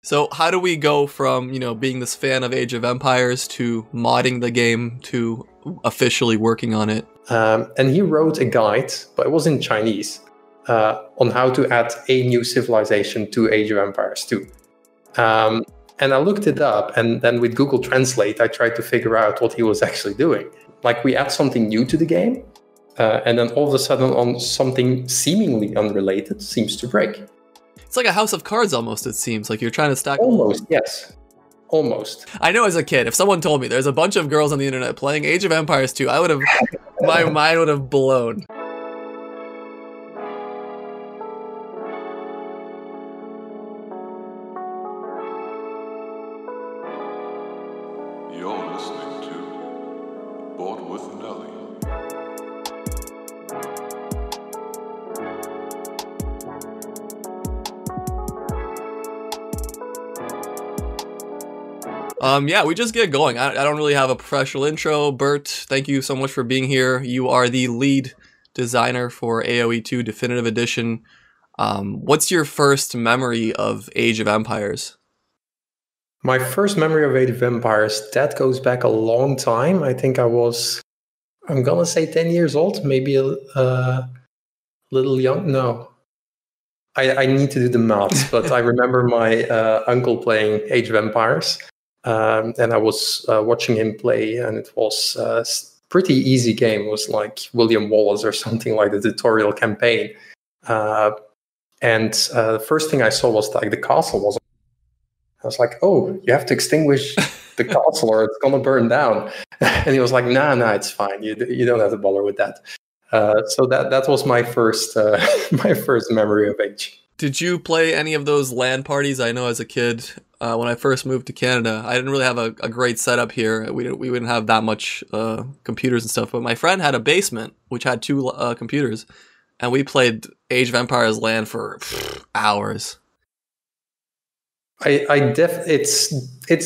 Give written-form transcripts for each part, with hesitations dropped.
So how do we go from, being this fan of Age of Empires to modding the game to officially working on it? And he wrote a guide, but it was in Chinese, on how to add a new civilization to Age of Empires 2. And I looked it up, and then with Google Translate, I tried to figure out what he was actually doing. Like, we add something new to the game, and then all of a sudden, on something seemingly unrelated, seems to break. It's like a House of Cards almost, it seems. Like you're trying to stack... Almost, yes. Almost. I know as a kid, if someone told me there's a bunch of girls on the internet playing Age of Empires 2, I would have... my mind would have blown. You're listening to Board with Nelly. Yeah, we just get going. I don't really have a professional intro. Bert, thank you so much for being here. You are the lead designer for AOE 2 Definitive Edition. What's your first memory of Age of Empires? My first memory of Age of Empires, that goes back a long time. I think I'm going to say 10 years old, maybe a little young. No. I need to do the maths, but I remember my uncle playing Age of Empires. And I was watching him play, and it was a pretty easy game. It was like William Wallace or something like the tutorial campaign. And the first thing I saw was like the castle was... I was like, oh, you have to extinguish the castle or it's going to burn down. And he was like, nah, it's fine. You don't have to bother with that. So that was my first my first memory of Age. Did you play any of those LAN parties? I know as a kid, when I first moved to Canada, I didn't really have a great setup here. We didn't have that much computers and stuff, but my friend had a basement which had 2 computers, and we played Age of Empires LAN for hours. It's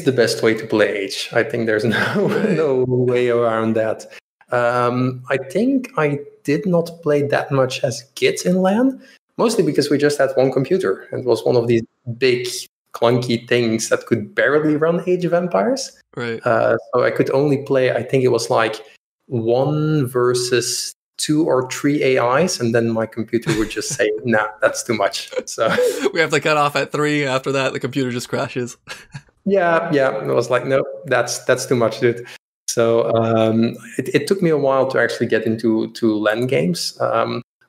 the best way to play Age. I think there's no way around that. I think I did not play that much as a kid in LAN, mostly because we just had one computer, and it was one of these big, clunky things that could barely run Age of Empires. Right. So I could only play, I think it was like 1 versus 2 or 3 AIs, and then my computer would just say, nah, that's too much. So we have to cut off at 3. After that, the computer just crashes. Yeah. It was like, no, that's too much, dude. So it took me a while to actually get into LAN games.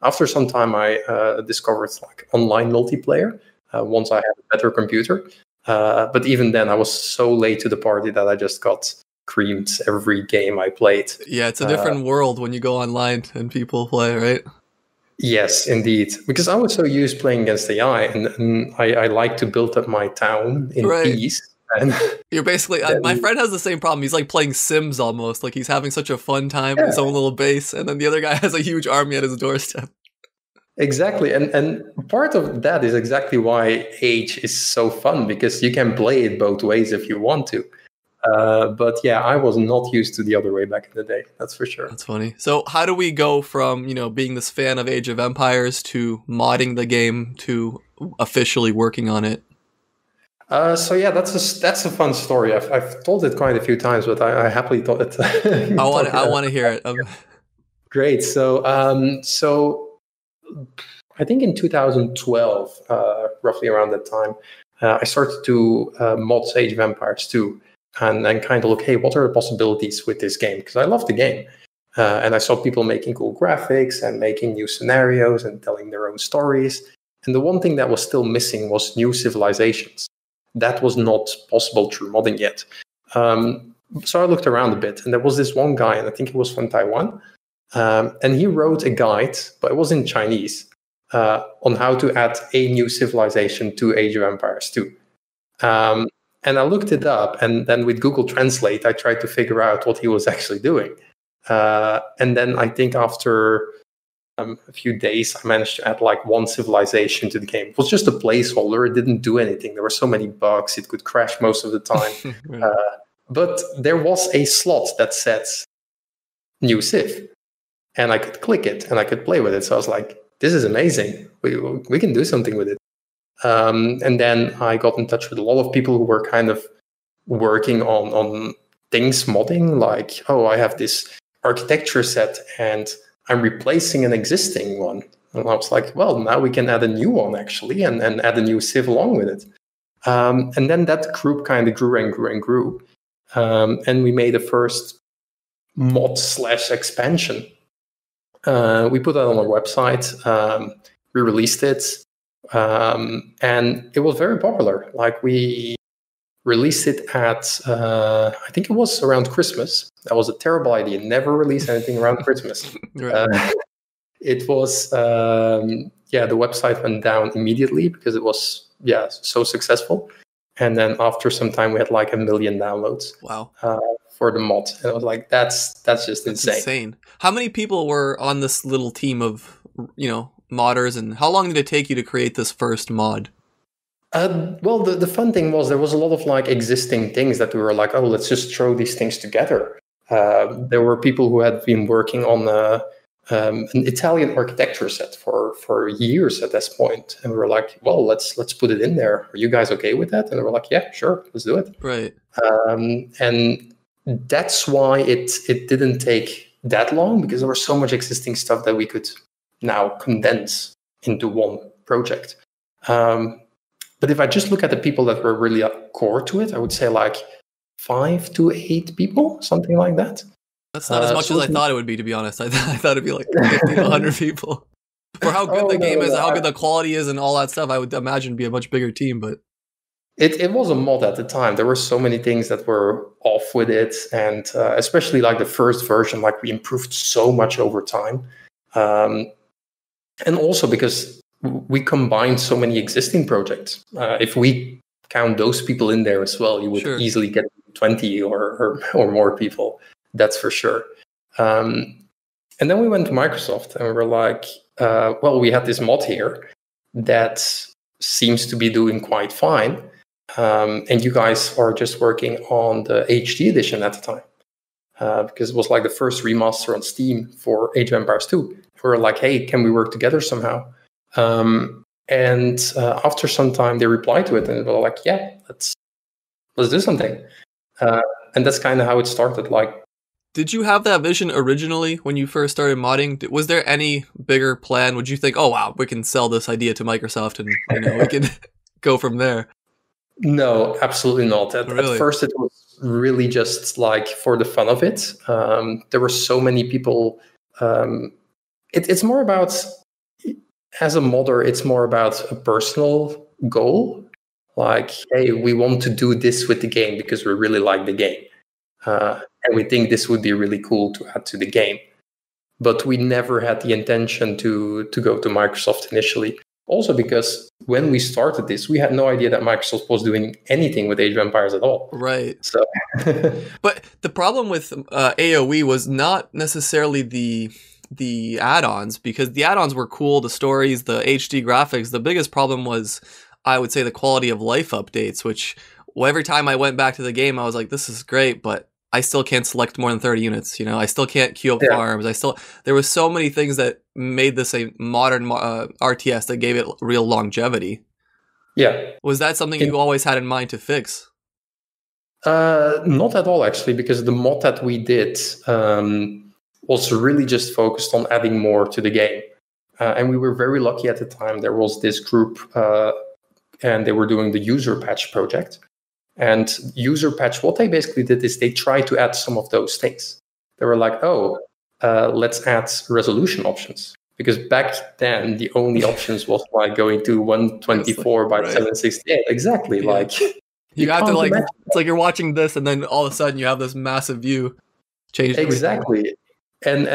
After some time, I discovered like online multiplayer once I had a better computer. But even then, I was so late to the party that I just got creamed every game I played. Yeah, it's a different world when you go online and people play, right? Yes, indeed. Because I was so used playing against AI, and I like to build up my town in peace. And you're basically... my friend has the same problem. He's like playing Sims almost. Like he's having such a fun time in his own little base, and then the other guy has a huge army at his doorstep. Exactly. And part of that is exactly why Age is so fun, because you can play it both ways if you want to. But yeah, I was not used to the other way back in the day. That's for sure. That's funny. So how do we go from, being this fan of Age of Empires to modding the game to officially working on it? So yeah, that's a fun story. I've told it quite a few times, but I happily told it. I want to hear it. Great. So I think in 2012, roughly around that time, I started to mod Age of Empires 2, and then kind of look, hey, what are the possibilities with this game? Because I love the game. And I saw people making cool graphics and making new scenarios and telling their own stories. And the one thing that was still missing was new civilizations. That was not possible through modding yet. So I looked around a bit, and there was this one guy, and I think he was from Taiwan. And he wrote a guide, but it was in Chinese, on how to add a new civilization to Age of Empires 2. And I looked it up, and then with Google Translate, I tried to figure out what he was actually doing. And then I think after a few days, I managed to add like 1 civilization to the game. It was just a placeholder. It didn't do anything. There were so many bugs. It could crash most of the time. But there was a slot that said new civ. And I could click it, and I could play with it. So I was like, this is amazing. We can do something with it. And then I got in touch with a lot of people who were kind of working on things modding, like, oh, I have this architecture set and I'm replacing an existing one. And I was like, well, now we can add a new one actually, and add a new civ along with it. And then that group kind of grew and grew and grew. And we made the first mod/expansion. We put that on our website. We released it. And it was very popular. Like, we released it at, I think it was around Christmas. That was a terrible idea. Never release anything around Christmas. Right. It was, the website went down immediately because it was, so successful. And then after some time, we had like 1 million downloads. Wow. For the mod. And I was like, that's just insane. How many people were on this little team of, modders, and how long did it take you to create this first mod? Well, the fun thing was there was a lot of like existing things that we were like, oh, let's just throw these things together. There were people who had been working on an Italian architecture set for years at this point, and we were like, well, let's put it in there. Are you guys okay with that? And they were like, yeah, sure, let's do it. Right. And that's why it didn't take that long, because there was so much existing stuff that we could now condense into one project. But if I just look at the people that were really core to it, I would say like 5 to 8 people, something like that. That's not as much as I thought it would be, to be honest. I thought it'd be like 50 to 100 people. For how good the game is, how good the quality is, and all that stuff, I would imagine it'd be a much bigger team. But it was a mod at the time. There were so many things that were off with it, and especially like the first version, like we improved so much over time. And also because we combined so many existing projects. If we count those people in there as well, you would easily get 20 or more people. That's for sure. And then we went to Microsoft and we were like, well, we had this mod here that seems to be doing quite fine. And you guys are just working on the HD edition at the time. Because it was like the first remaster on Steam for Age of Empires 2. We were like, hey, can we work together somehow? And after some time, they replied to it and they were like, yeah, let's do something. And that's kind of how it started. Like, did you have that vision originally when you first started modding? Was there any bigger plan? Would you think, oh, wow, we can sell this idea to Microsoft and we can go from there? No, absolutely not. At first, it was really just like for the fun of it. There were so many people. It's more about, as a modder, it's more about a personal goal. Like, hey, we want to do this with the game because we really like the game. And we think this would be really cool to add to the game. But we never had the intention to go to Microsoft initially. Also because when we started this, we had no idea that Microsoft was doing anything with Age of Empires at all. Right. So, but the problem with AOE was not necessarily the add-ons, because the add-ons were cool, the stories, the HD graphics. The biggest problem was, I would say, the quality of life updates, which every time I went back to the game, I was like, this is great, but I still can't select more than 30 units. I still can't queue up farms. There was so many things that made this a modern RTS that gave it real longevity. Yeah. Was that something you always had in mind to fix? Not at all, actually, because the mod that we did was really just focused on adding more to the game. And we were very lucky at the time. There was this group, and they were doing the user patch project. And user patch, what they basically did is they tried to add some of those things. They were like, let's add resolution options. Because back then, the only options was like going to 124 by 768. Exactly. Yeah. Like, you have to like, it's like you're watching this and then all of a sudden you have this massive view. Change exactly. And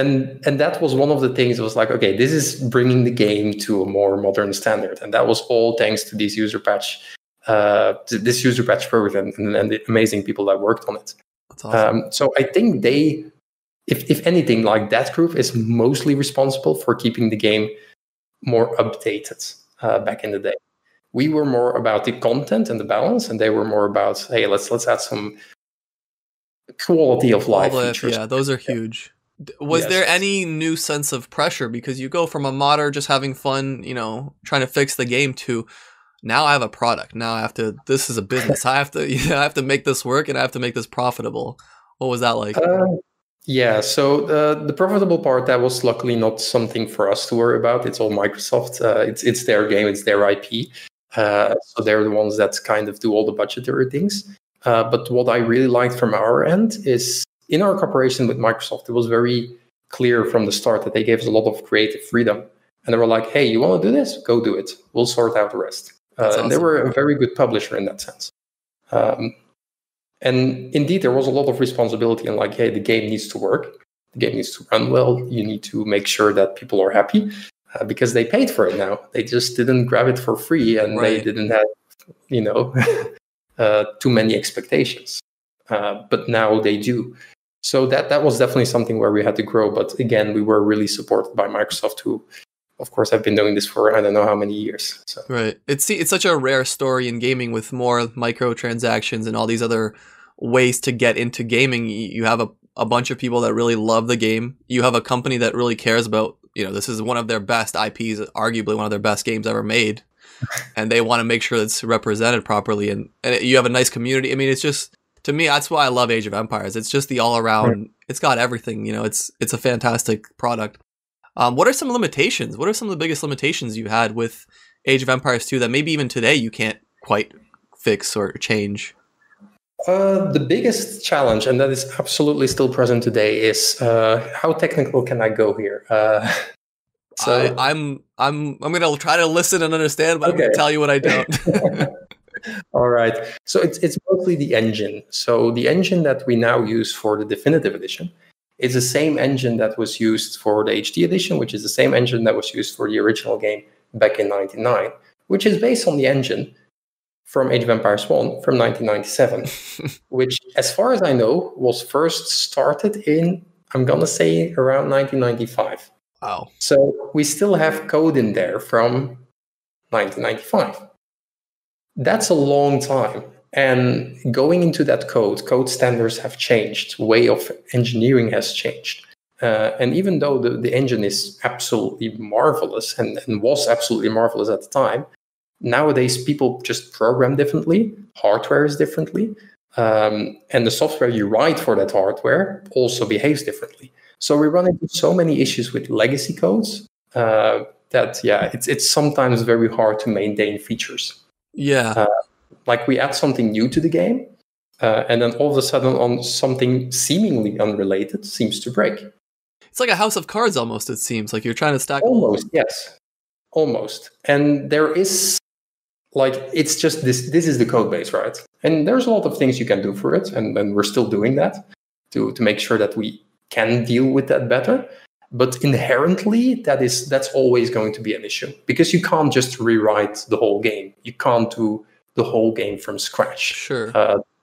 that was one of the things. It was like, okay, this is bringing the game to a more modern standard. And that was all thanks to these user patch program and the amazing people that worked on it. That's awesome. So I think they, if anything, like that group is mostly responsible for keeping the game more updated back in the day. We were more about the content and the balance, and they were more about, hey, let's add some quality of life features. Yeah, those are huge. Was there any new sense of pressure? Because you go from a modder just having fun, trying to fix the game, to now I have a product. Now I have to. This is a business. I have to. I have to make this work, and I have to make this profitable. What was that like? Yeah, so the profitable part, that was luckily not something for us to worry about. It's all Microsoft. It's their game, it's their IP. So they're the ones that kind of do all the budgetary things. But what I really liked from our end is in our cooperation with Microsoft, it was very clear from the start that they gave us a lot of creative freedom. And they were like, hey, you want to do this? Go do it. We'll sort out the rest. Awesome. And they were a very good publisher in that sense. And indeed, there was a lot of responsibility and like, hey, the game needs to work. The game needs to run well. You need to make sure that people are happy because they paid for it now. They just didn't grab it for free and they didn't have, too many expectations. But now they do. So that was definitely something where we had to grow. But again, we were really supported by Microsoft, who, of course, have been doing this for I don't know how many years. So. Right. It's such a rare story in gaming with more microtransactions and all these other ways to get into gaming. You have a bunch of people that really love the game. You have a company that really cares about, this is one of their best IPs, arguably one of their best games ever made. And they want to make sure it's represented properly. And you have a nice community. I mean, it's just, to me, that's why I love Age of Empires. It's just the all around, It's got everything, it's a fantastic product. What are some limitations? What are some of the biggest limitations you had with Age of Empires 2 that maybe even today you can't quite fix or change? The biggest challenge, and that is absolutely still present today, is how technical can I go here? So I'm gonna try to listen and understand, but I'm gonna tell you what I don't. All right. So it's mostly the engine. So the engine that we now use for the definitive edition is the same engine that was used for the HD edition, which is the same engine that was used for the original game back in '99, which is based on the engine from Age of Empires 1 from 1997, which, as far as I know, was first started in, I'm going to say, around 1995. Wow. So we still have code in there from 1995. That's a long time. And going into that code standards have changed. Way of engineering has changed. And even though the engine is absolutely marvelous and was absolutely marvelous at the time, nowadays people just program differently. Hardware is differently. And the software you write for that hardware also behaves differently. So we run into so many issues with legacy codes it's sometimes very hard to maintain features. Yeah. Like we add something new to the game, and then all of a sudden on something seemingly unrelated seems to break. It's like a house of cards almost, it seems. Like you're trying to stack... Almost, yes. Almost. And there is, it's just this is the code base, right? And there's a lot of things you can do for it, and we're still doing that to make sure that we can deal with that better. But inherently, that's always going to be an issue, because you can't just rewrite the whole game. You can't do the whole game from scratch. Sure.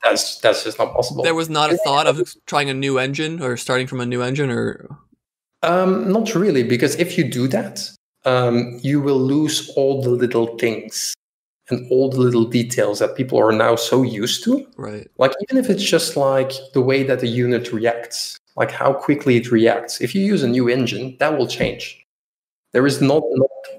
That's just not possible. There was not a thought of trying a new engine or starting from a new engine, or? Not really, because if you do that, you will lose all the little things and all the little details that people are now so used to. Right. Like, even if it's just like the way that the unit reacts, like how quickly it reacts. If you use a new engine, that will change. There is no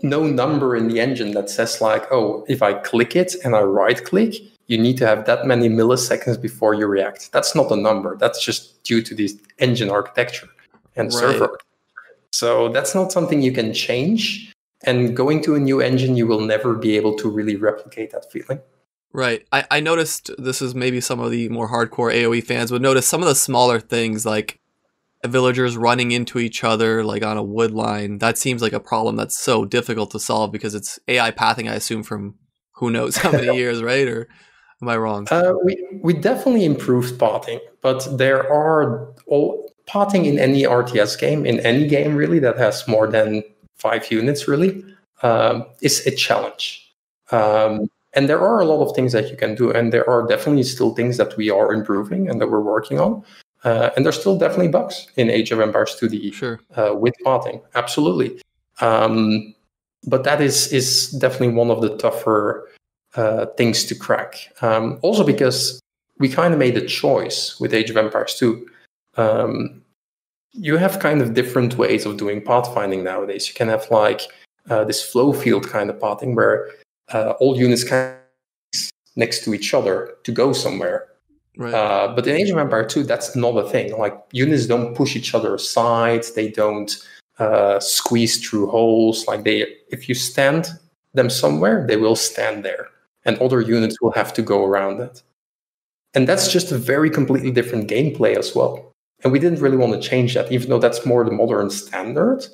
number in the engine that says like, oh, if I click it and I right click, you need to have that many milliseconds before you react. That's not a number. That's just due to this engine architecture and server. So that's not something you can change. And going to a new engine, you will never be able to really replicate that feeling. Right. I noticed, this is maybe some of the more hardcore AOE fans would notice some of the smaller things, like villagers running into each other like on a wood line. That seems like a problem that's so difficult to solve because it's AI pathing, I assume, from who knows how many years, right? Or am I wrong? We definitely improved pathing, but there are pathing in any RTS game, in any game really that has more than 5 units really, is a challenge. And there are a lot of things that you can do, and there are definitely still things that we are improving and that we're working on. And there's still definitely bugs in Age of Empires 2D sure. With pathing, absolutely. But that is definitely one of the tougher things to crack. Also because we kind of made a choice with Age of Empires 2. You have kind of different ways of doing pathfinding nowadays. You can have like this flow field kind of pathing where all units kind of next to each other to go somewhere. Right. But in Age of Empire 2, that's not a thing. Like, units don't push each other aside. They don't squeeze through holes. Like, if you stand them somewhere, they will stand there. And other units will have to go around that. And that's just a very completely different gameplay as well. And we didn't really want to change that, even though that's more the modern standard.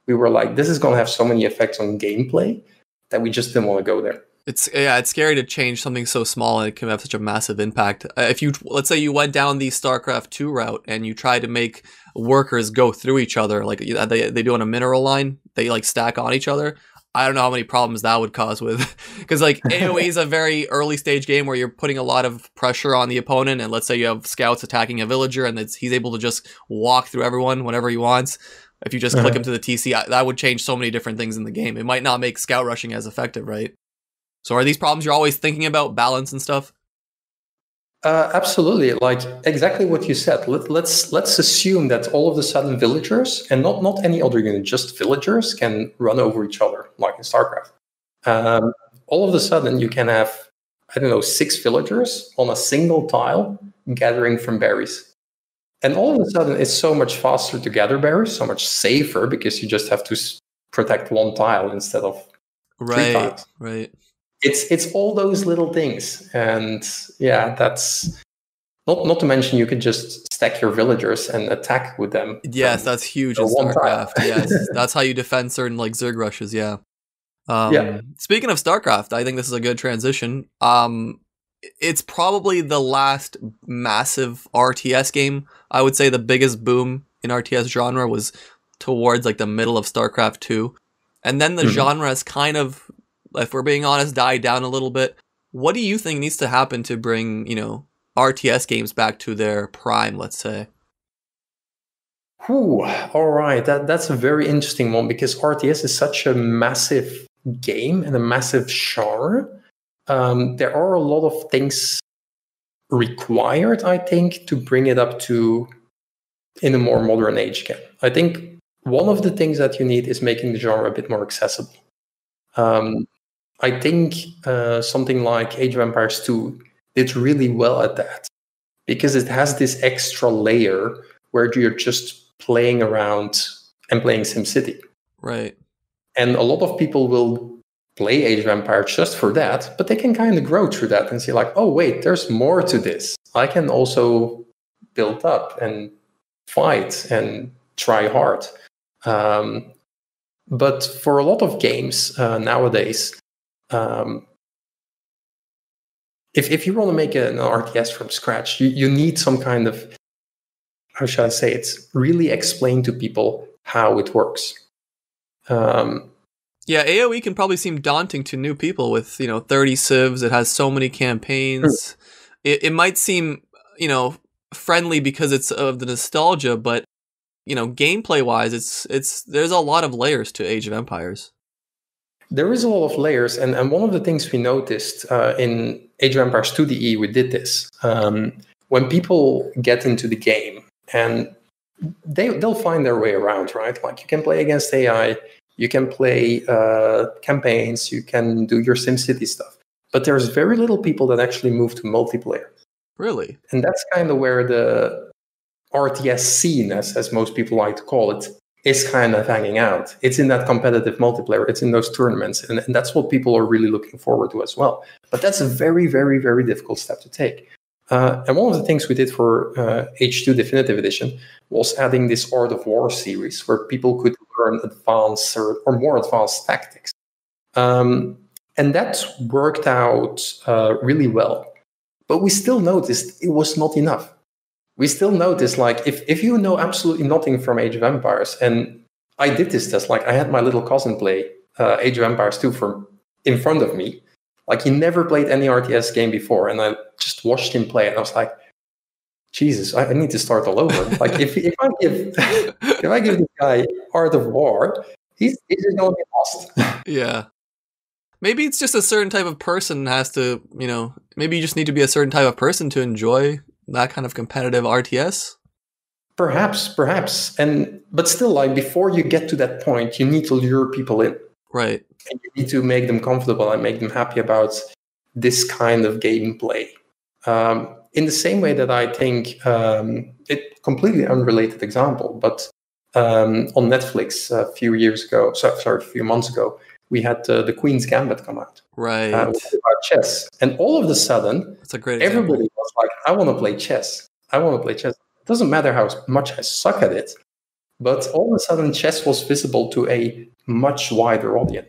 We were like, this is going to have so many effects on gameplay that we just didn't want to go there. It's scary to change something so small and it can have such a massive impact. If you, let's say you went down the StarCraft 2 route and you tried to make workers go through each other, like they do on a mineral line, they like stack on each other. I don't know how many problems that would cause with, because like AOE is a very early stage game where you're putting a lot of pressure on the opponent. And let's say you have scouts attacking a villager and he's able to just walk through everyone whenever he wants. If you just click him to the TC, that would change so many different things in the game. It might not make scout rushing as effective, right? So are these problems you're always thinking about, balance and stuff? Absolutely. Like exactly what you said. Let's assume that all of a sudden villagers, and not any other unit, just villagers can run over each other, like in StarCraft. All of a sudden you can have, 6 villagers on a single tile gathering from berries. And all of a sudden it's so much faster to gather berries, so much safer, because you just have to protect one tile instead of 3 tiles. Right. It's all those little things, and yeah, that's not to mention you could just stack your villagers and attack with them. Yes, that's huge in StarCraft. Yes, that's how you defend certain like Zerg rushes. Yeah. Speaking of StarCraft, I think this is a good transition. It's probably the last massive RTS game. I would say the biggest boom in RTS genre was towards like the middle of StarCraft 2, and then the genre has kind of, if we're being honest, died down a little bit. What do you think needs to happen to bring, RTS games back to their prime, let's say? All right. That's a very interesting one, because RTS is such a massive game and a massive genre. There are a lot of things required, I think, to bring it up to in a more modern age again. I think one of the things that you need is making the genre a bit more accessible. I think something like Age of Empires 2 did really well at that, because it has this extra layer where you're just playing around and playing SimCity. Right. And a lot of people will play Age of Empires just for that, but they can kind of grow through that and see like, oh, wait, there's more to this. I can also build up and fight and try hard. But for a lot of games nowadays, if you want to make an RTS from scratch, you need some kind of, how shall I say it, really explain to people how it works. Yeah, AOE can probably seem daunting to new people with, 30 civs. It has so many campaigns. It might seem, friendly because it's of the nostalgia, but, gameplay wise, there's a lot of layers to Age of Empires. There is a lot of layers, and one of the things we noticed in Age of Empires 2DE, we did this. When people get into the game, and they'll find their way around, right? Like, you can play against AI, you can play campaigns, you can do your SimCity stuff. But there's very little people that actually move to multiplayer. Really? And that's kind of where the RTS scene, as most people like to call it, is kind of hanging out. It's in that competitive multiplayer. It's in those tournaments. And that's what people are really looking forward to as well. But that's a very, very, very difficult step to take. And one of the things we did for H2 Definitive Edition was adding this Art of War series where people could learn advanced or more advanced tactics. And that worked out really well. But we still noticed it was not enough. We still noticed, like, if you know absolutely nothing from Age of Empires, and I did this test, like, I had my little cousin play Age of Empires 2 in front of me. Like, he never played any RTS game before, and I just watched him play, and I was like, Jesus, I need to start all over. Like, if I give this guy Art of War, he's just going to be lost. Yeah. Maybe it's just a certain type of person has to, maybe you just need to be a certain type of person to enjoy that kind of competitive RTS? Perhaps. But still, like, before you get to that point, you need to lure people in. Right. And you need to make them comfortable and make them happy about this kind of gameplay. In the same way that I think, it completely unrelated example, but on Netflix a few months ago, we had the Queens Gambit come out. Right. About chess. And all of a sudden, That's a great example. everybody was like, I want to play chess. I want to play chess. It doesn't matter how much I suck at it, but all of a sudden, chess was visible to a much wider audience.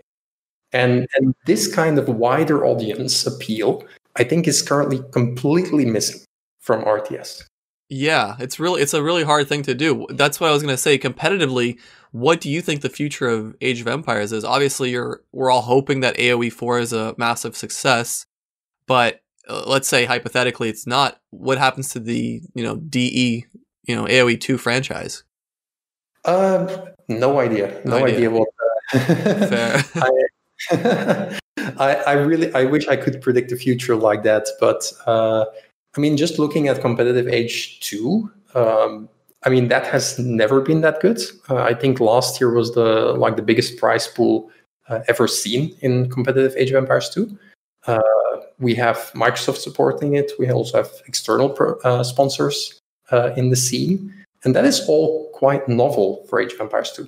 And this kind of wider audience appeal, I think, is currently completely missing from RTS. Yeah, it's a really hard thing to do. That's what I was going to say. Competitively, what do you think the future of Age of Empires is? Obviously, we're all hoping that AOE 4 is a massive success, but let's say hypothetically it's not. What happens to the DE AOE 2 franchise? No idea. No idea what. Fair. I wish I could predict the future like that, but I mean, just looking at competitive Age 2, I mean, that has never been that good. I think last year was the biggest prize pool ever seen in competitive Age of Empires 2. We have Microsoft supporting it. We also have external sponsors in the scene, and that is all quite novel for Age of Empires 2.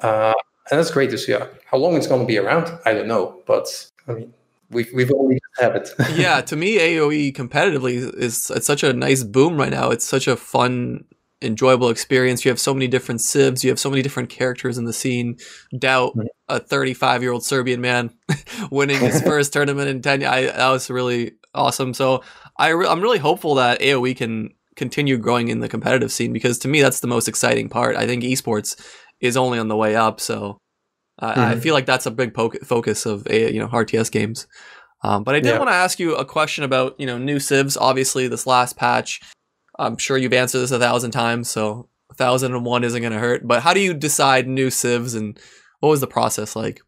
And that's great to see. How long it's going to be around, I don't know, but I mean, we've only have it. Yeah, to me, AOE competitively it's such a nice boom right now. It's such a fun, enjoyable experience. You have so many different civs. You have so many different characters in the scene. Doubt a 35-year-old Serbian man winning his first tournament in 10 years. That was really awesome. So I'm really hopeful that AOE can continue growing in the competitive scene, because to me, that's the most exciting part. I think esports is only on the way up. So I feel like that's a big focus of RTS games. But I did want to ask you a question about new civs. Obviously, this last patch, I'm sure you've answered this 1,000 times, so 1,001 isn't going to hurt. But how do you decide new civs, and what was the process like?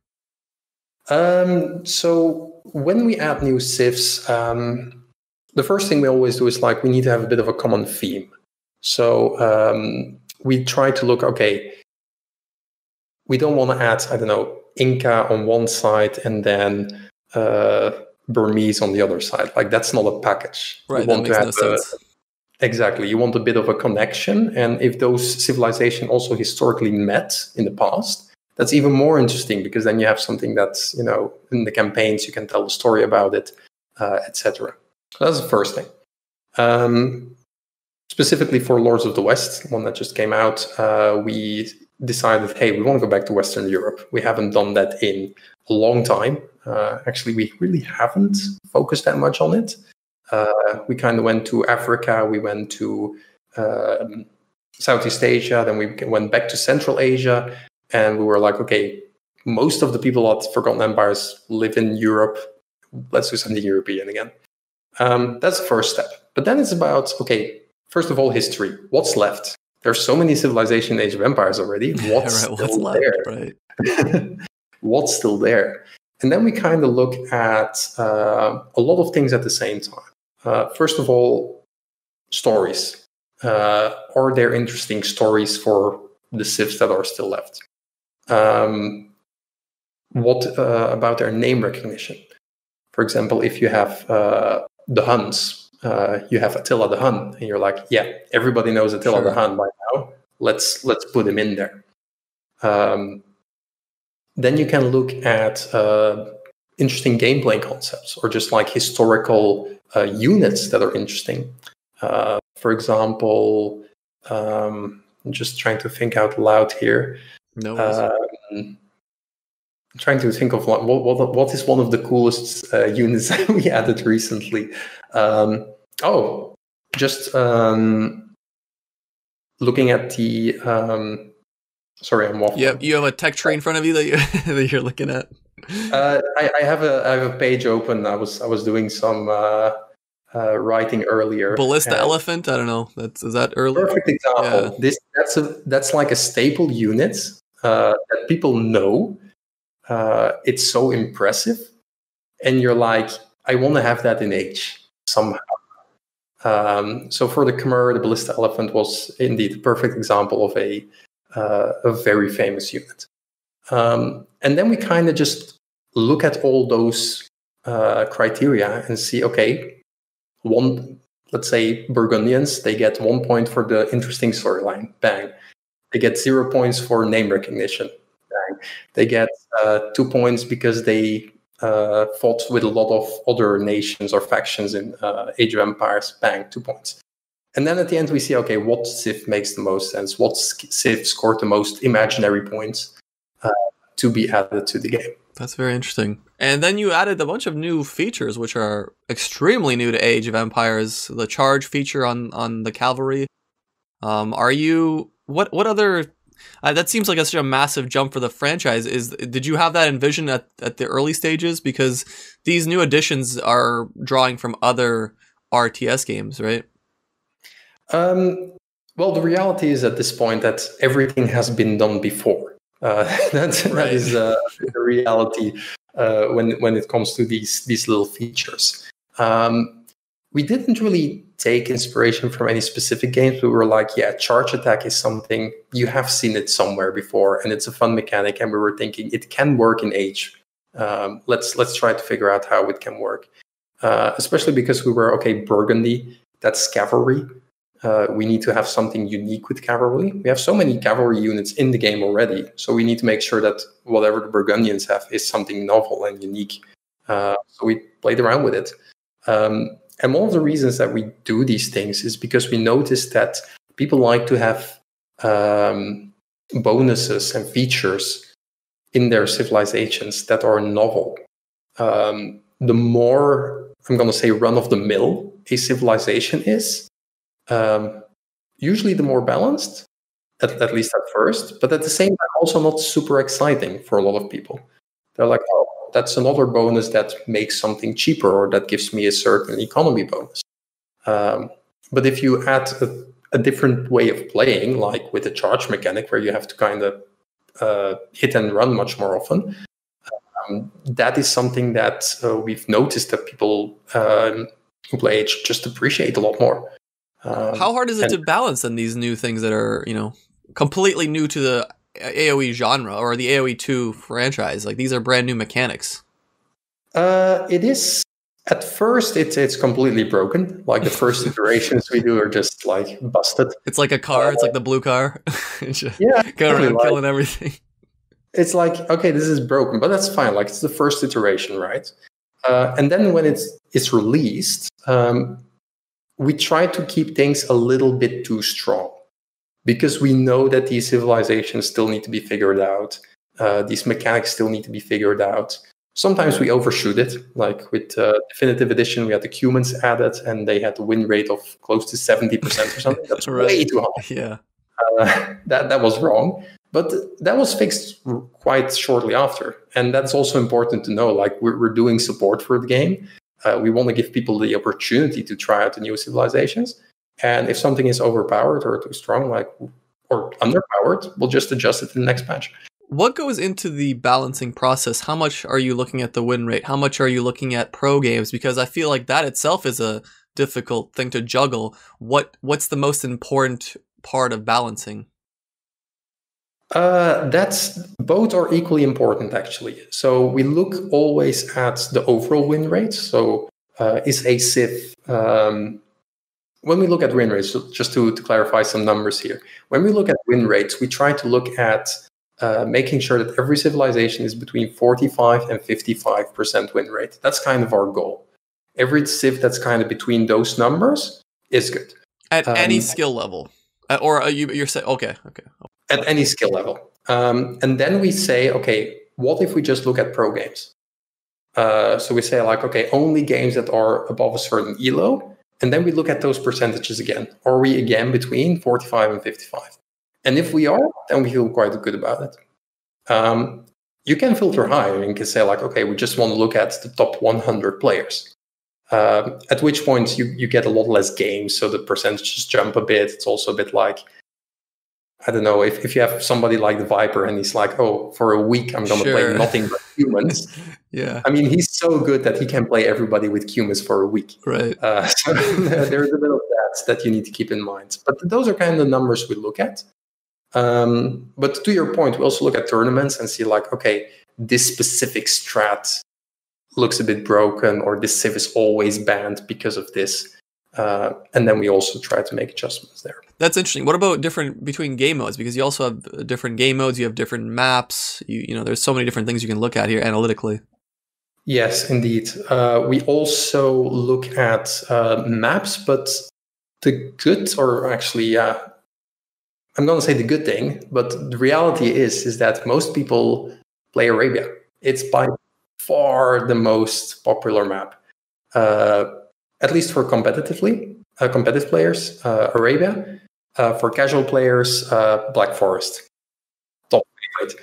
So when we add new civs, the first thing we always do is we need to have a bit of a common theme. So we try to look, okay, we don't want to add, I don't know, Inca on one side and then Burmese on the other side. That's not a package. Right, that makes no sense. Exactly. You want a bit of a connection. And if those civilizations also historically met in the past, that's even more interesting, because then you have something that's, in the campaigns, you can tell the story about it, etc. So that's the first thing. Specifically for Lords of the West, one that just came out, we decided, hey, we want to go back to Western Europe. We haven't done that in a long time. Actually, we really haven't focused that much on it. We kind of went to Africa, we went to Southeast Asia, then we went back to Central Asia, and we were like, okay, most of the people at Forgotten Empires live in Europe. Let's do something European again. That's the first step. But then it's about, okay, first of all, history. What's left? There's so many civilizations in Age of Empires already. What's still left, there? Right. What's still there? And then we kind of look at a lot of things at the same time. First of all, stories. Are there interesting stories for the civs that are still left? What about their name recognition? For example, if you have the Huns, you have Attila the Hun, and you're like, yeah, everybody knows Attila the Hun by now. Let's put him in there. Then you can look at interesting gameplay concepts, or just historical units that are interesting. For example, I'm just trying to think out loud here. No. I'm trying to think of what is one of the coolest units that we added recently. Looking at the. Sorry, I'm waffling. Yeah, you have a tech tree in front of you that you're looking at. I have a page open. I was doing some writing earlier. Ballista elephant. I don't know. Is that early? Perfect example. Yeah. That's like a staple unit that people know. It's so impressive, and you're like, I want to have that in Age somehow. So for the Khmer, the Ballista elephant was indeed a perfect example of a very famous unit. And then we kind of just look at all those criteria and see, okay, let's say Burgundians, they get 1 point for the interesting storyline. Bang. They get 0 points for name recognition. Bang. They get 2 points because they fought with a lot of other nations or factions in Age of Empires. Bang, 2 points. And then at the end we see, okay, what Civ makes the most sense? What Civ scored the most imaginary points to be added to the game? That's very interesting. And then you added a bunch of new features, which are extremely new to Age of Empires. The charge feature on the cavalry. What other? That seems like such a massive jump for the franchise. Did you have that envisioned at the early stages? Because these new additions are drawing from other RTS games, right? Well, the reality is at this point that everything has been done before. That is the reality when it comes to these little features. We didn't really take inspiration from any specific games. We were like, yeah, charge attack is something, you have seen it somewhere before, and it's a fun mechanic, and we were thinking it can work in Age. Let's try to figure out how it can work. Especially because we were, okay, Burgundy, that's cavalry. We need to have something unique with cavalry. We have so many cavalry units in the game already, so we need to make sure that whatever the Burgundians have is something novel and unique. So we played around with it. And one of the reasons that we do these things is because we noticed that people like to have bonuses and features in their civilizations that are novel. The more, I'm going to say, run-of-the-mill a civilization is, usually the more balanced, at least at first, but at the same time also not super exciting for a lot of people. They're like, oh, that's another bonus that makes something cheaper, or that gives me a certain economy bonus. But if you add a different way of playing, like with the charge mechanic, where you have to kind of hit and run much more often, that is something that we've noticed that people who play Age just appreciate a lot more. How hard is it to balance then these new things that are, completely new to the AOE genre or the AOE 2 franchise? Like, these are brand new mechanics. It is. At first, it's completely broken. Like, the first iterations we do are just like busted. It's like a car. It's like the blue car. Yeah, going around killing everything. It's like, okay, this is broken, but that's fine. Like, it's the first iteration, right? And then when it's released, we try to keep things a little bit too strong, because we know that these civilizations still need to be figured out. These mechanics still need to be figured out. Sometimes we overshoot it. Like with Definitive Edition, we had the humans added, and they had a win rate of close to 70% or something. That's right. Way too high. Yeah, that was wrong. But that was fixed quite shortly after. And that's also important to know. Like, we're doing support for the game. We want to give people the opportunity to try out the new civilizations. And if something is overpowered or too strong, or underpowered, we'll just adjust it in the next patch. What goes into the balancing process? How much are you looking at the win rate? How much are you looking at pro games? Because I feel like that itself is a difficult thing to juggle. What's the most important part of balancing? That's both are equally important, actually. So we look always at the overall win rate. So is a Civ, when we look at win rates, just to clarify some numbers here, when we look at win rates, we try to look at making sure that every civilization is between 45 and 55% win rate. That's kind of our goal. Every Civ that's kind of between those numbers is good. At any skill level? Or you're saying, okay. At any skill level. And then we say, okay, what if we just look at pro games? So we say, like, okay, only games that are above a certain ELO. And then we look at those percentages again. Are we again between 45 and 55? And if we are, then we feel quite good about it. You can filter high. You can say, like, okay, we just want to look at the top 100 players. At which point you get a lot less games, so the percentages jump a bit. It's also a bit like, I don't know, if you have somebody like the Viper and he's like, oh, for a week I'm going to play nothing but humans. Yeah. I mean, he's so good that he can play everybody with humans for a week. Right. So there's a bit of that you need to keep in mind. But those are kind of the numbers we look at. But to your point, we also look at tournaments and see like, okay, this specific strat looks a bit broken, or this civ is always banned because of this. And then we also try to make adjustments there. That's interesting. What about between game modes? Because you also have different game modes, you have different maps, you know, there's so many different things you can look at here analytically. Yes, indeed. We also look at maps, but the good, or actually, I'm going to say the good thing, but the reality is that most people play Arabia. It's by far the most popular map, at least for competitive players, Arabia. For casual players, Black Forest, top favorite.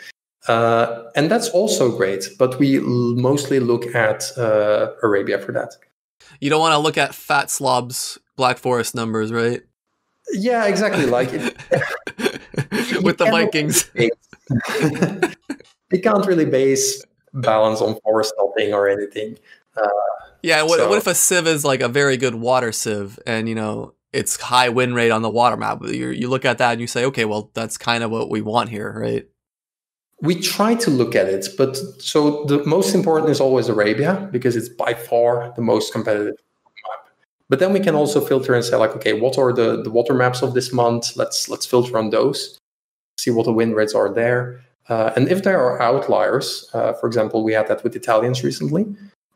And that's also great, but we mostly look at Arabia for that. You don't want to look at Fat Slob's Black Forest numbers, right? Yeah, exactly. Like with the Vikings. You can't really base balance on forest stopping or anything. Yeah, what if a civ is like a very good water civ, and you know it's high win rate on the water map? You look at that and you say, okay, well that's kind of what we want here, right? We try to look at it, but so the most important is always Arabia, because it's by far the most competitive map. But then we can also filter and say like, okay, what are the water maps of this month? Let's filter on those, see what the win rates are there. And if there are outliers, for example, we had that with Italians recently.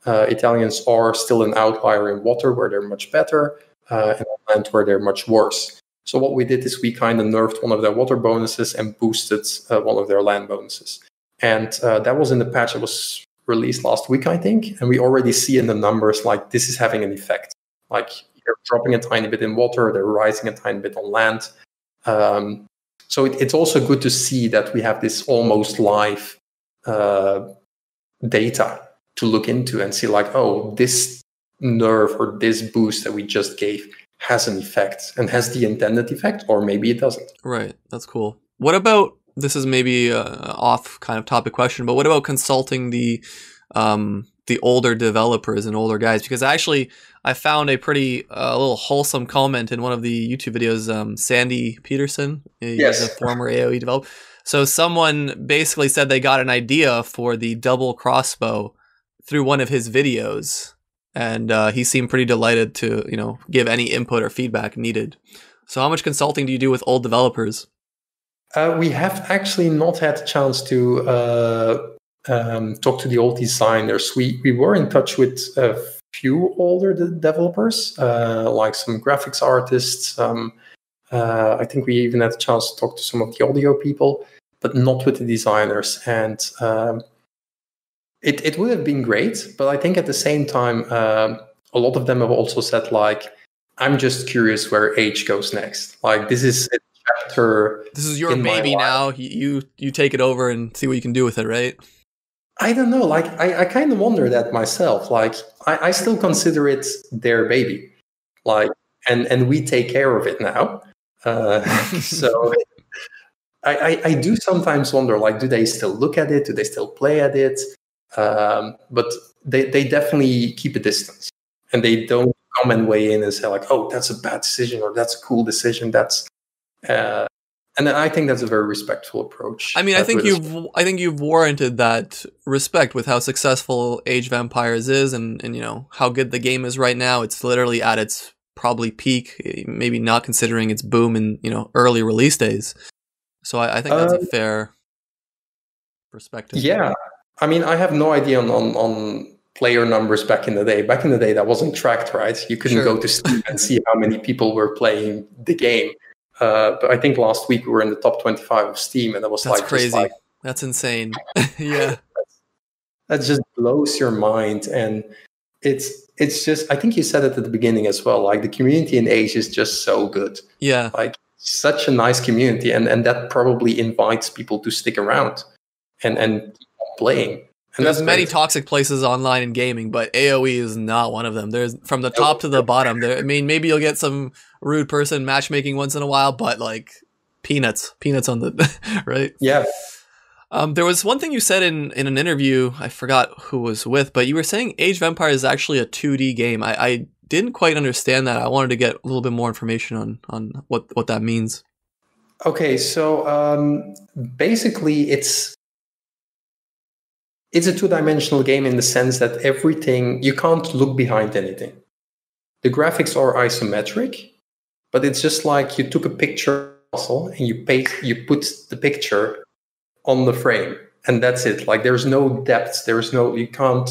Italians are still an outlier in water, where they're much better, and on land where they're much worse. So what we did is we kind of nerfed one of their water bonuses and boosted one of their land bonuses. And that was in the patch that was released last week, I think. And we already see in the numbers, like, this is having an effect. Like, they're dropping a tiny bit in water, they're rising a tiny bit on land. So it's also good to see that we have this almost live data to look into and see like, oh, this nerf or this boost that we just gave has an effect and has the intended effect, or maybe it doesn't. Right. That's cool. What about, this is maybe a off kind of topic question, but what about consulting the older developers and older guys? Because actually I found a pretty little wholesome comment in one of the YouTube videos. Sandy Peterson, he's a former AOE developer. So someone basically said they got an idea for the double crossbow through one of his videos. And he seemed pretty delighted to, you know, give any input or feedback needed. So how much consulting do you do with old developers? We have actually not had a chance to talk to the old designers. We were in touch with a few older developers, like some graphics artists. I think we even had a chance to talk to some of the audio people, but not with the designers. And It would have been great, but I think at the same time, a lot of them have also said, like, I'm just curious where Age goes next. Like, this is a chapter. This is your baby now. You take it over and see what you can do with it, right? I don't know. Like, I kind of wonder that myself. Like, I still consider it their baby. Like, and we take care of it now. So I do sometimes wonder, like, do they still look at it? Do they still play at it? But they definitely keep a distance, and they don't come and weigh in and say like, oh, that's a bad decision or that's a cool decision. That's and I think that's a very respectful approach. I mean, I think you've warranted that respect with how successful Age of Empires is, and you know how good the game is right now. It's literally at its probably peak, maybe not considering its boom in, you know, early release days. So I think that's a fair perspective. Yeah. I mean, I have no idea on player numbers back in the day. Back in the day, that wasn't tracked, right? You couldn't go to Steam and see how many people were playing the game. But I think last week we were in the top 25 of Steam, and that was that's crazy. That's insane. Yeah, that just blows your mind, and it's just. I think you said it at the beginning as well. Like, the community in Asia is just so good. Yeah, like such a nice community, and that probably invites people to stick around and keep on playing. And there's many toxic places online in gaming, but AOE is not one of them. There's from the top to the bottom. There, I mean, maybe you'll get some rude person matchmaking once in a while, but like peanuts on the right. Yeah. There was one thing you said in an interview. I forgot who was with, but you were saying Age of Empires is actually a 2D game. I didn't quite understand that. I wanted to get a little bit more information on what that means. Okay, so basically it's a two-dimensional game in the sense that everything, you can't look behind anything. The graphics are isometric, but it's just like you took a picture and you put the picture on the frame, and that's it. Like there's no depth, you can't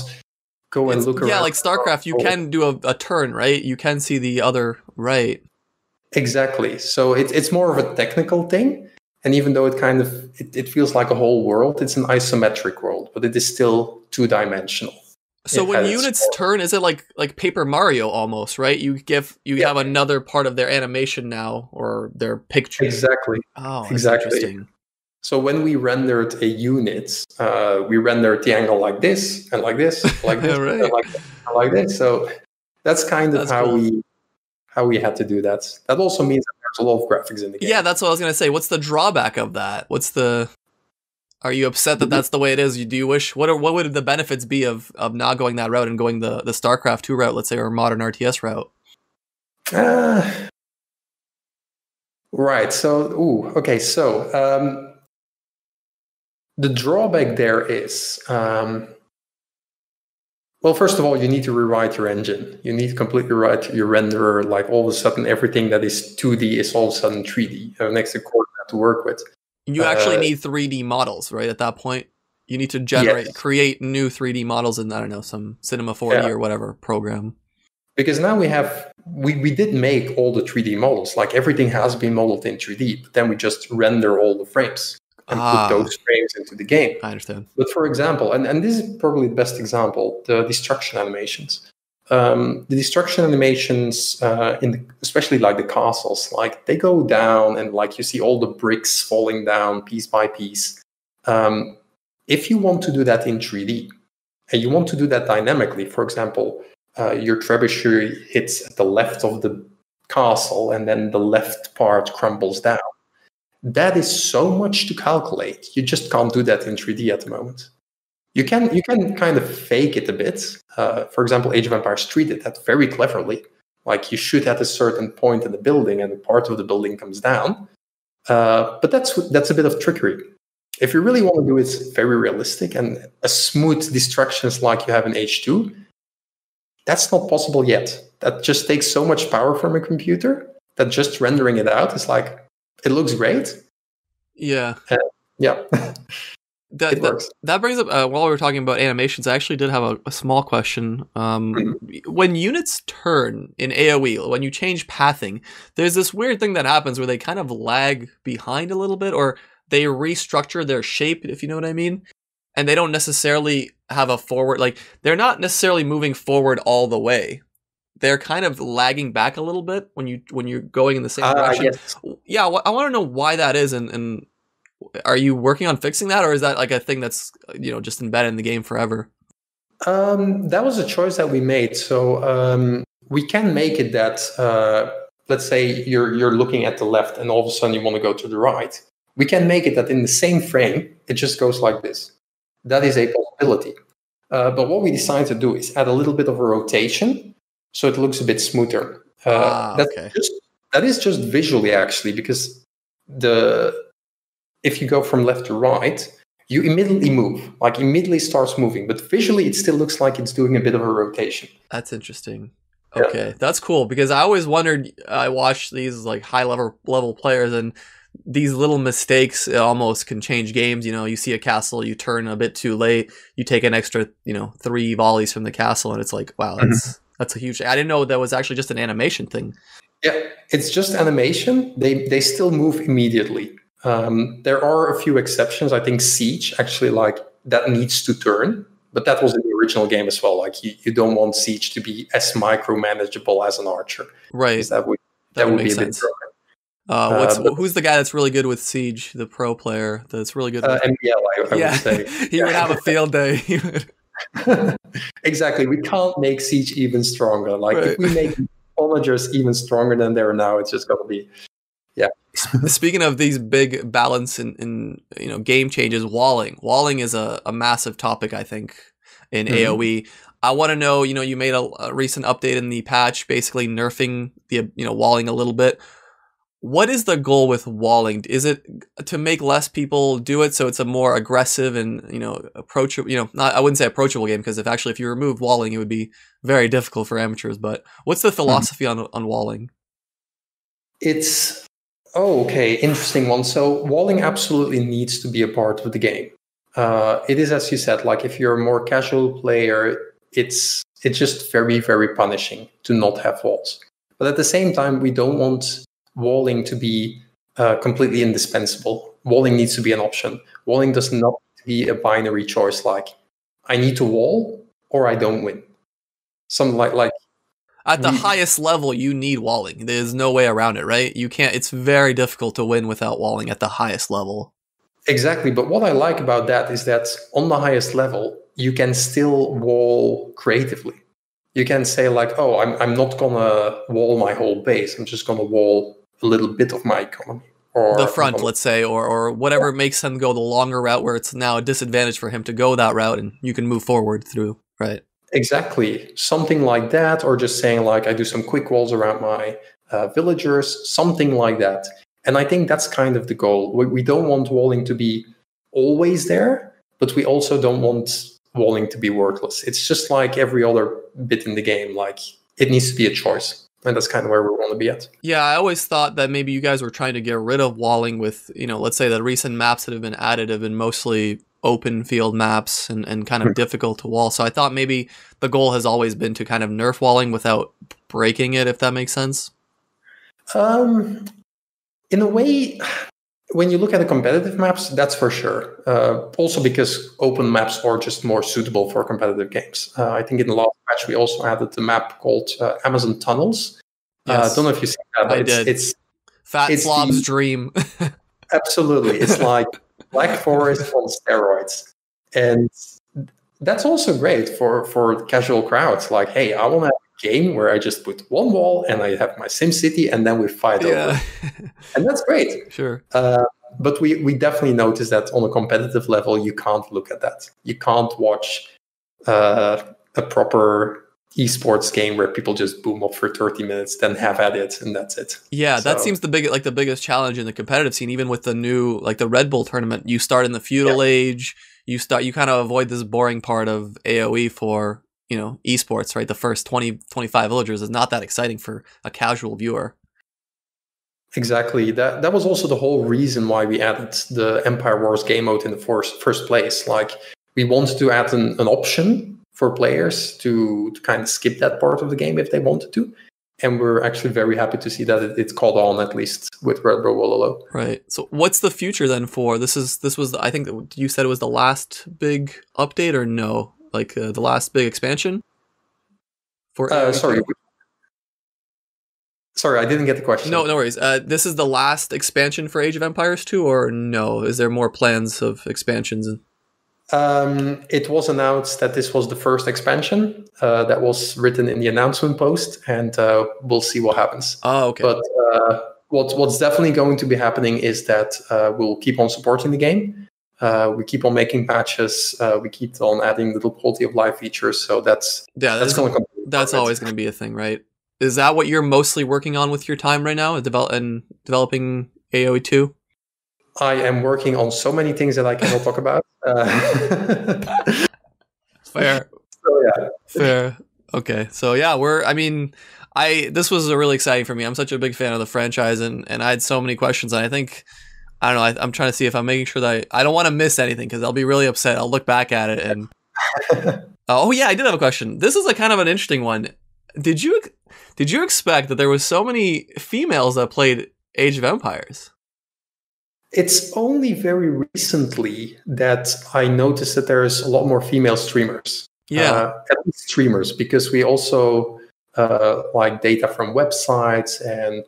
go and look around. Yeah, like StarCraft, you can do a turn, right? You can see the other right. Exactly. So it's more of a technical thing. And even though it feels like a whole world, it's an isometric world, but it is still two-dimensional. So when units turn, is it like Paper Mario almost, right? You have another part of their animation now, or their picture. Exactly. Oh, that's exactly. Interesting. So when we rendered a unit, we rendered the angle like this, and like this, like this, right. and like this. So that's kind of how we had to do that. That also means that there's a lot of graphics in the game. Yeah, that's what I was gonna say. What's the drawback of that? Are you upset that that's the way it is? Do you wish what would the benefits be of not going that route and going the StarCraft 2 route, let's say, or modern RTS route? Right. So, okay. So the drawback there is, well, first of all, you need to rewrite your engine. You need to completely rewrite your renderer. Like all of a sudden, everything that is 2D is all of a sudden 3D. Next to coordinate to work with. You actually need 3D models, right? At that point, you need to create new 3D models in, I don't know, some Cinema 4D or whatever program. Because now we did make all the 3D models. Like everything has been modeled in 3D, but then we just render all the frames and put those frames into the game. I understand. But for example, and this is probably the best example, the destruction animations. The destruction animations, especially like the castles, like they go down and like you see all the bricks falling down piece by piece. If you want to do that in 3D and you want to do that dynamically, for example, your trebuchet hits at the left of the castle and then the left part crumbles down. That is so much to calculate. You just can't do that in 3D at the moment. You can kind of fake it a bit. For example, Age of Empires 3 did that very cleverly. Like you shoot at a certain point in the building and part of the building comes down. But that's a bit of trickery. If you really want to do it very realistic and a smooth destructions like you have in H2, that's not possible yet. That just takes so much power from a computer that just rendering it out is like, it looks great. Yeah. Yeah. That brings up, while we were talking about animations, I actually did have a small question. When units turn in AOE, when you change pathing, there's this weird thing that happens where they kind of lag behind a little bit, or they restructure their shape, if you know what I mean. And they don't necessarily have a forward, like they're not necessarily moving forward all the way. They're kind of lagging back a little bit when you're going in the same direction. Yes. Yeah, I want to know why that is, and are you working on fixing that, or is that like a thing that's just embedded in the game forever? That was a choice that we made. So we can make it that let's say you're looking at the left, and all of a sudden you want to go to the right. We can make it that in the same frame it just goes like this. That is a possibility. But what we decided to do is add a little bit of a rotation, so it looks a bit smoother. Okay. That is just visually actually, because if you go from left to right, you immediately move, like immediately starts moving, but visually it still looks like it's doing a bit of a rotation. That's interesting. Okay, that's cool, because I always wondered, I watched these like high level players, and these little mistakes almost can change games. You see a castle, you turn a bit too late, you take an extra 3 volleys from the castle, and it's like, wow, that's a huge. I didn't know that was actually just an animation thing. Yeah, it's just animation. They still move immediately. There are a few exceptions. I think Siege actually like that needs to turn, but that was in the original game as well. Like you don't want Siege to be as micromanageable as an Archer, right? That would make be sense. A bit who's the guy that's really good with Siege? The pro player that's really good. With MBL, I would say he would have a field day. Exactly. We can't make Siege even stronger. Like if we make onagers even stronger than they are now, it's just going to be. Yeah. Speaking of these big balance in game changes, walling is a massive topic, I think, in AOE. I want to know, you made a recent update in the patch, basically nerfing the walling a little bit. What is the goal with walling? Is it to make less people do it, so it's a more aggressive and approachable? I wouldn't say approachable game, because if you remove walling, it would be very difficult for amateurs. But what's the philosophy on walling? It's okay, interesting one. So walling absolutely needs to be a part of the game. It is, as you said, like if you're a more casual player, it's just very, very punishing to not have walls. But at the same time, we don't want walling to be completely indispensable. Walling needs to be an option. Walling does not need to be a binary choice, like I need to wall or I don't win. Something like at the highest level, you need walling. There's no way around it, right? You can't. It's very difficult to win without walling at the highest level. Exactly. But what I like about that is that on the highest level, you can still wall creatively. You can say like, oh, I'm not gonna wall my whole base. I'm just gonna wall a little bit of my economy, or the front, let's say, or whatever makes him go the longer route, where it's now a disadvantage for him to go that route, and you can move forward through, right? Exactly, something like that, or just saying like I do some quick walls around my villagers, something like that. And I think that's kind of the goal. We don't want walling to be always there, but we also don't want walling to be worthless. It's just like every other bit in the game. Like it needs to be a choice. And that's kind of where we want to be at. Yeah, I always thought that maybe you guys were trying to get rid of walling with, let's say the recent maps that have been added have been mostly open field maps and kind of difficult to wall. So I thought maybe the goal has always been to kind of nerf walling without breaking it, if that makes sense. In a way, when you look at the competitive maps, that's for sure. Also because open maps are just more suitable for competitive games. I think in the last patch, we also added the map called Amazon Tunnels. Yes. I don't know if you see that, but it's Fat Slob's dream. Absolutely. It's like Black Forest on steroids. And that's also great for casual crowds. Like, hey, I want to have a game where I just put one wall and I have my SimCity and then we fight over it. And that's great. Sure. But we definitely notice that on a competitive level, you can't look at that. You can't watch a proper esports game where people just boom up for 30 minutes, then have at it, and that's it. Yeah, that seems the biggest challenge in the competitive scene. Even with the new, like the Red Bull tournament, you start in the feudal age. You kind of avoid this boring part of AOE for esports, right? The first 20, 25 villagers is not that exciting for a casual viewer. Exactly. That was also the whole reason why we added the Empire Wars game mode in the first place. Like we wanted to add an option for players to kind of skip that part of the game if they wanted to. And we're actually very happy to see that it's caught on, at least with Red Bull Wololo. Right. So what's the future then for this was I think you said it was the last big update, or no? Like the last big expansion? For Sorry, I didn't get the question. No worries. This is the last expansion for Age of Empires 2, or no? Is there more plans of expansions? It was announced that this was the first expansion. That was written in the announcement post, and we'll see what happens. Oh, okay. But what's definitely going to be happening is that we'll keep on supporting the game. We keep on making patches. We keep on adding little quality of life features. So that's always going to be a thing, right? Is that what you're mostly working on with your time right now, developing AOE 2? I am working on so many things that I cannot talk about. Fair. So, yeah. Fair. Okay. So yeah, this was really exciting for me. I'm such a big fan of the franchise, and I had so many questions. And I don't know, I'm trying to see if I'm making sure that I don't want to miss anything, because I'll be really upset. I'll look back at it and oh yeah, I did have a question. This is a kind of an interesting one. Did you expect that there was so many females that played Age of Empires? It's only very recently that I noticed that there's a lot more female streamers. Yeah. At least streamers, because we also like data from websites and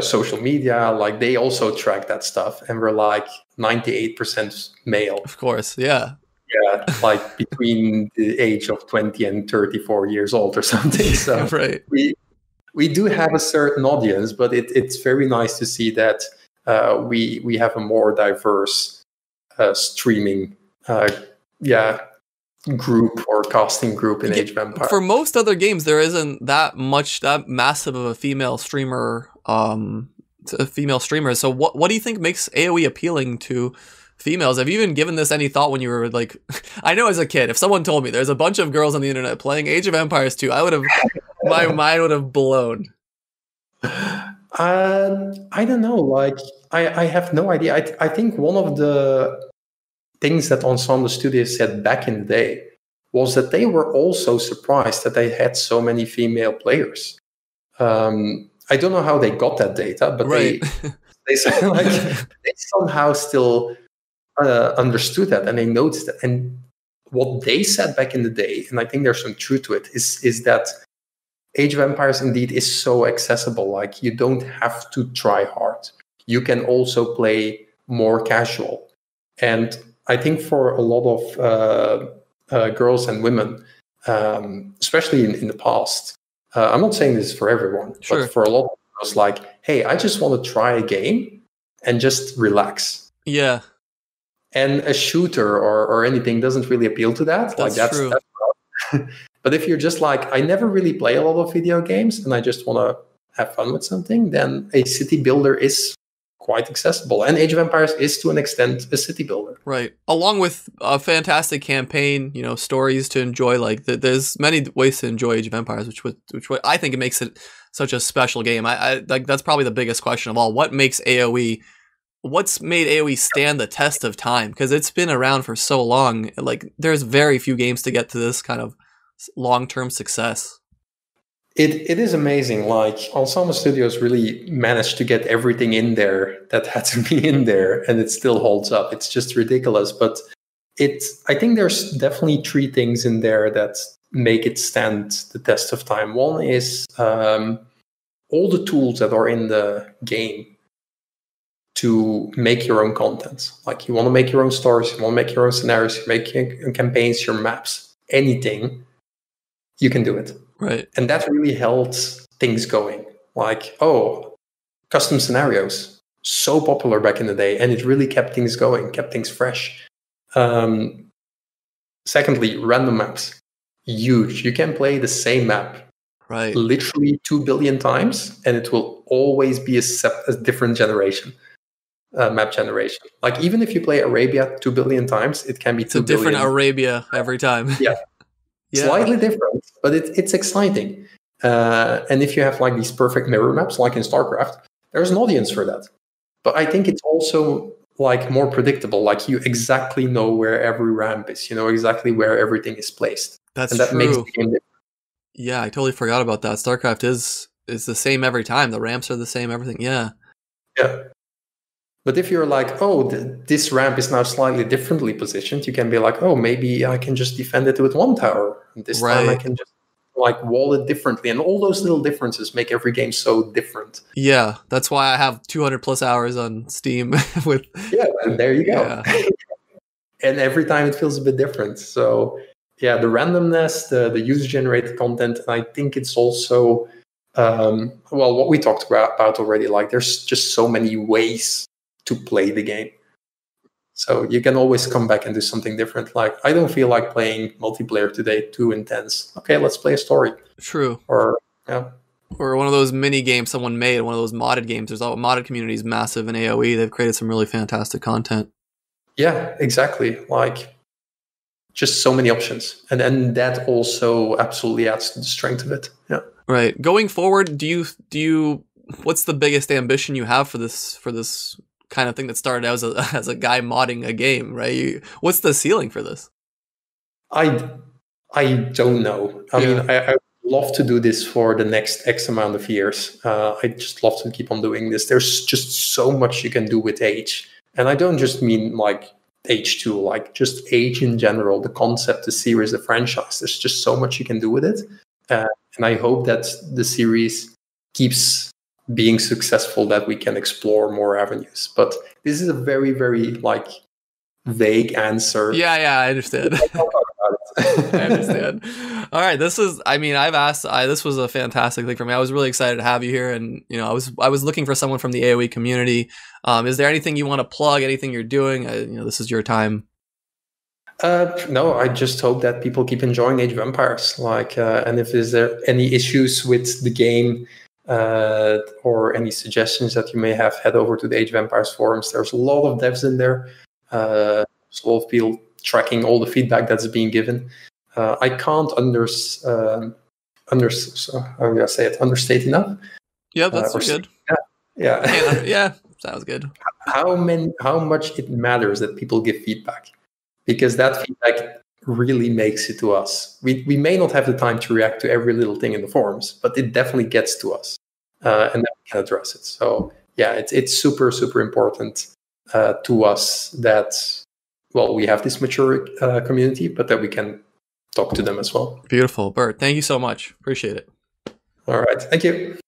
social media. Like they also track that stuff, and we're like 98% male. Of course, yeah. Yeah, like between the age of 20 and 34 years old or something. So right. We do have a certain audience, but it's very nice to see that we have a more diverse streaming group or casting group in Age of Empires. For most other games, there isn't that massive of a female streamer. So what do you think makes AOE appealing to females? Have you even given this any thought when you were like, I know as a kid, if someone told me there's a bunch of girls on the internet playing Age of Empires 2, my mind would have blown. I don't know. Like, I have no idea. I think one of the things that Ensemble Studios said back in the day was that they were also surprised that they had so many female players. I don't know how they got that data, but right. they said, like, they somehow still understood that, and they noticed it. And what they said back in the day, and I think there's some truth to it, is that Age of Empires indeed is so accessible. Like, you don't have to try hard. You can also play more casual. And I think for a lot of girls and women, especially in the past, I'm not saying this for everyone, sure, but for a lot of girls, like, hey, I just want to try a game and just relax. Yeah. And a shooter or anything doesn't really appeal to that. That's true. But if you're just like, I never really play a lot of video games and I just want to have fun with something, then a city builder is quite accessible. And Age of Empires is, to an extent, a city builder. Right. Along with a fantastic campaign, stories to enjoy. Like, there's many ways to enjoy Age of Empires, which I think it makes it such a special game. I like, that's probably the biggest question of all. What makes AOE... What's made AOE stand the test of time? Because it's been around for so long. Like, there's very few games to get to this kind of long-term success. It is amazing. Like, Ensemble Studios really managed to get everything in there that had to be in there, and it still holds up. It's just ridiculous. But I think there's definitely three things in there that make it stand the test of time. One is all the tools that are in the game to make your own content. Like, you want to make your own stories, you want to make your own scenarios, you make your campaigns, your maps, anything, you can do it. Right. And that really held things going. Like, custom scenarios, so popular back in the day, and it really kept things going, kept things fresh. Secondly, random maps, huge. You can play the same map literally 2 billion times, and it will always be a different generation. Map generation. Like, even if you play Arabia 2 billion times, it can be it's a different Arabia every time. Yeah. Slightly different, but it's exciting. And if you have like these perfect mirror maps, like in StarCraft, there's an audience for that. But I think it's also like more predictable. Like, you exactly know where every ramp is. You know exactly where everything is placed. That true. Makes the game different. Yeah, I totally forgot about that. StarCraft is the same every time. The ramps are the same. Everything. Yeah. Yeah. But if you're like, this ramp is now slightly differently positioned, you can be like, maybe I can just defend it with one tower. And this time I can just like wall it differently. And all those little differences make every game so different. Yeah, that's why I have 200 plus hours on Steam with. Yeah, and there you go. Yeah. And every time it feels a bit different. So yeah, the randomness, the user-generated content, and I think it's also, what we talked about already. Like, there's just so many ways to play the game. So you can always come back and do something different. Like, I don't feel like playing multiplayer today, too intense. Okay, let's play a story. True. Or one of those mini games someone made, one of those modded games. There's a modded community is massive in AOE. They've created some really fantastic content. Yeah, exactly. Like, just so many options. And then that also absolutely adds to the strength of it. Yeah. Right. Going forward, do you what's the biggest ambition you have for this kind of thing that started out as a guy modding a game, right? What's the ceiling for this? I don't know. I mean, I would love to do this for the next X amount of years. I just love to keep on doing this. There's just so much you can do with Age. And I don't just mean like Age 2, like just Age in general, the concept, the series, the franchise. There's just so much you can do with it. And I hope that the series keeps being successful, that we can explore more avenues. But this is a very, very like vague answer. Yeah, I understand. I understand. All right, this was a fantastic thing for me. I was really excited to have you here, and I was looking for someone from the AOE community. Is there anything you want to plug? Anything you're doing? This is your time. No, I just hope that people keep enjoying Age of Empires. Like, and if there's there any issues with the game or any suggestions that you may have, head over to the Age of Empires forums. There's a lot of devs in there. There's a lot of people tracking all the feedback that's being given. I can't understate enough. Yeah, that's good. Yeah. Sounds good. How much it matters that people give feedback, because that feedback really makes it to us. We may not have the time to react to every little thing in the forums, but it definitely gets to us, and then we can address it. So yeah, it's super, super important to us that, well, we have this mature community, but that we can talk to them as well. Beautiful. Bert, thank you so much. Appreciate it. All right. Thank you.